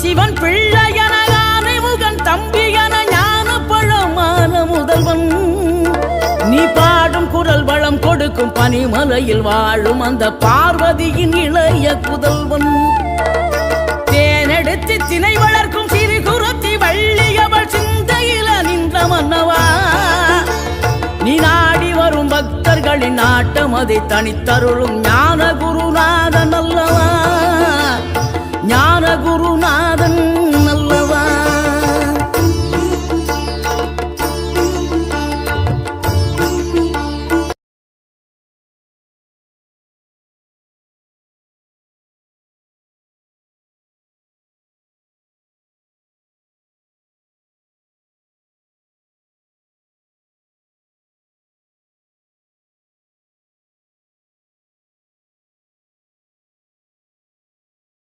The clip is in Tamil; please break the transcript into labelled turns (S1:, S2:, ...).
S1: சிவன் பிள்ளையன யானை முகன் தம்பியன ஞான பழமான முதல்வன் நீ பாடும் குரல் வளம் கொடுக்கும் பனிமலையில் வாழும் அந்த பார்வதியின் இளைய புதல்வன் தேனெடுத்து திணை வளர்க்கும் சிறு குருத்தி வள்ளியவள் சிந்தையில நின்ற மன்னவா நீ நாடி வரும் பக்தர்களின் நாட்டம் அதை தனித்தருளும் ஞான குரு